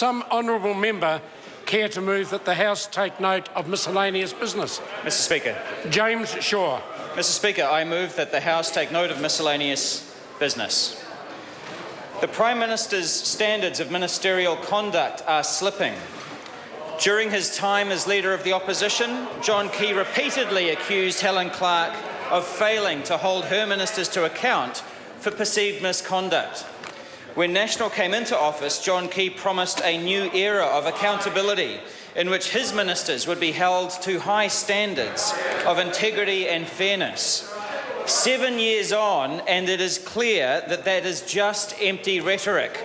some honourable member care to move that the House take note of miscellaneous business? Mr. Speaker. James Shaw. Mr. Speaker, I move that the House take note of miscellaneous business. The Prime Minister's standards of ministerial conduct are slipping. During his time as Leader of the Opposition, John Key repeatedly accused Helen Clark of failing to hold her ministers to account for perceived misconduct. When National came into office, John Key promised a new era of accountability in which his ministers would be held to high standards of integrity and fairness. 7 years on, and it is clear that that is just empty rhetoric.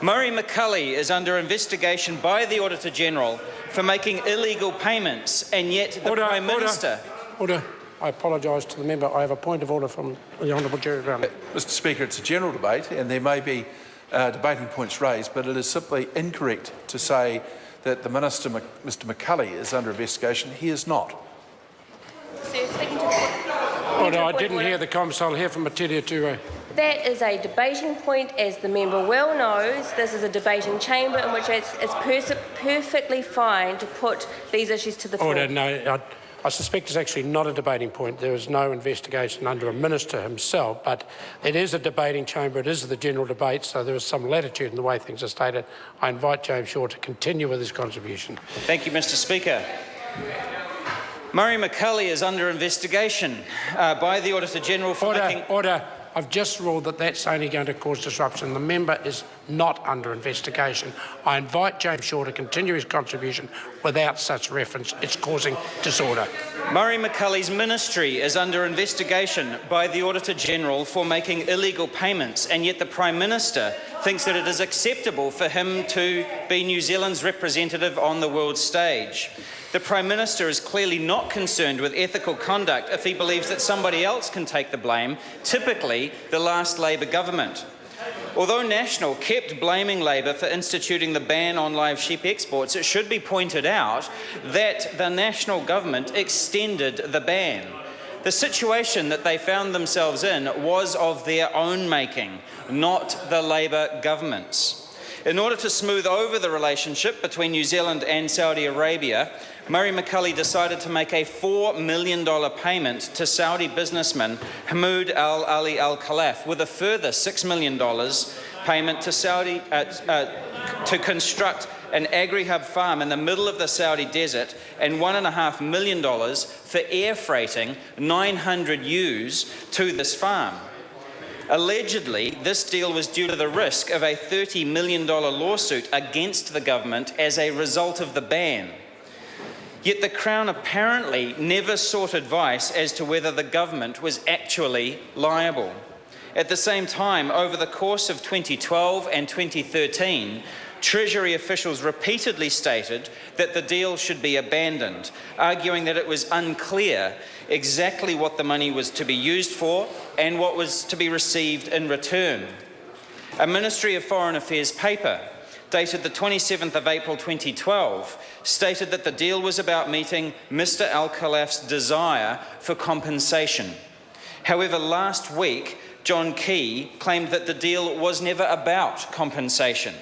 Murray McCulley is under investigation by the Auditor-General for making illegal payments, and yet the Prime Minister... Order. I apologise to the member. I have a point of order from the Honourable Jerry Brown. Mr. Speaker, it's a general debate and there may be debating points raised, but it is simply incorrect to say that the Minister, Mr McCulley, is under investigation. He is not. Sir, speaking to the Order. I didn't hear the comments. I'll hear from Matiria Ture. That is a debating point, as the member well knows. This is a debating chamber in which it's perfectly fine to put these issues to the floor. Order. No, I suspect it's actually not a debating point. There is no investigation under a minister himself, but it is a debating chamber. It is the general debate, so there is some latitude in the way things are stated. I invite James Shaw to continue with his contribution. Thank you, Mr. Speaker. Murray McCulley is under investigation by the Auditor-General for making... Order. I've just ruled that that's only going to cause disruption. The member is not under investigation. I invite James Shaw to continue his contribution without such reference. It's causing disorder. Murray McCulley's ministry is under investigation by the Auditor-General for making illegal payments, and yet the Prime Minister thinks that it is acceptable for him to be New Zealand's representative on the world stage. The Prime Minister is clearly not concerned with ethical conduct if he believes that somebody else can take the blame, typically the last Labor government. Although National kept blaming Labor for instituting the ban on live sheep exports, it should be pointed out that the National government extended the ban. The situation that they found themselves in was of their own making, not the Labor government's. In order to smooth over the relationship between New Zealand and Saudi Arabia, Murray McCulley decided to make a $4 million payment to Saudi businessman Hamoud Al-Ali Al-Khalaf, with a further $6 million payment to Saudi to construct an agri-hub farm in the middle of the Saudi desert, and $1.5 million for air freighting 900 ewes to this farm. Allegedly, this deal was due to the risk of a $30 million lawsuit against the government as a result of the ban. Yet the Crown apparently never sought advice as to whether the government was actually liable. At the same time, over the course of 2012 and 2013, Treasury officials repeatedly stated that the deal should be abandoned, arguing that it was unclear exactly what the money was to be used for and what was to be received in return. A Ministry of Foreign Affairs paper dated the 27th of April 2012 stated that the deal was about meeting Mr Al-Khalaf's desire for compensation. However, last week, John Key claimed that the deal was never about compensation.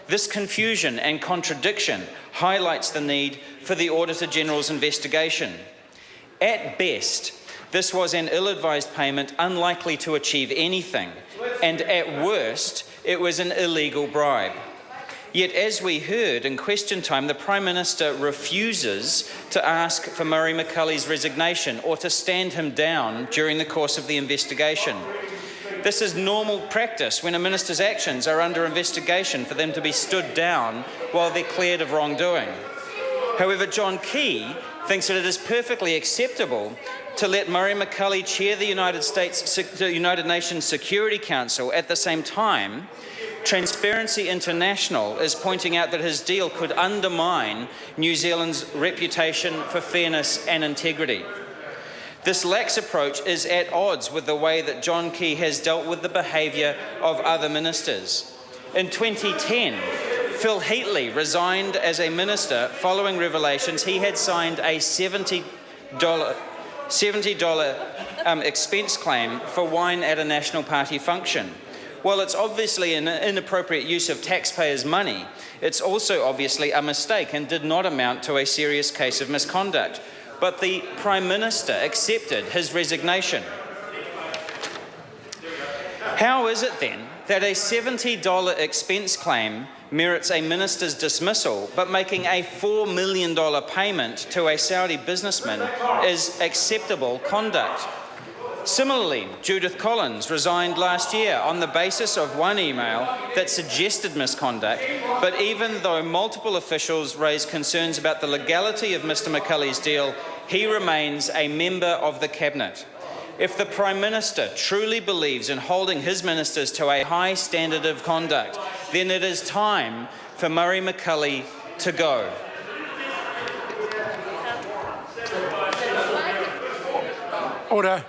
This confusion and contradiction highlights the need for the Auditor-General's investigation. At best, this was an ill-advised payment unlikely to achieve anything, and at worst, it was an illegal bribe. Yet, as we heard in question time, the Prime Minister refuses to ask for Murray McCulley's resignation or to stand him down during the course of the investigation. This is normal practice when a minister's actions are under investigation for them to be stood down while they're cleared of wrongdoing. However, John Key thinks that it is perfectly acceptable to let Murray McCulley chair the United Nations Security Council. At the same time, Transparency International is pointing out that his deal could undermine New Zealand's reputation for fairness and integrity. This lax approach is at odds with the way that John Key has dealt with the behaviour of other ministers. In 2010, Phil Heatley resigned as a minister following revelations he had signed a $70 expense claim for wine at a National Party function. While it's obviously an inappropriate use of taxpayers' money, it's also obviously a mistake and did not amount to a serious case of misconduct. But the Prime Minister accepted his resignation. How is it then that a $70 expense claim merits a minister's dismissal, but making a $4 million payment to a Saudi businessman is acceptable conduct? Similarly, Judith Collins resigned last year on the basis of one email that suggested misconduct, but even though multiple officials raised concerns about the legality of Mr McCulley's deal, he remains a member of the Cabinet. If the Prime Minister truly believes in holding his ministers to a high standard of conduct, then it is time for Murray McCulley to go. Order.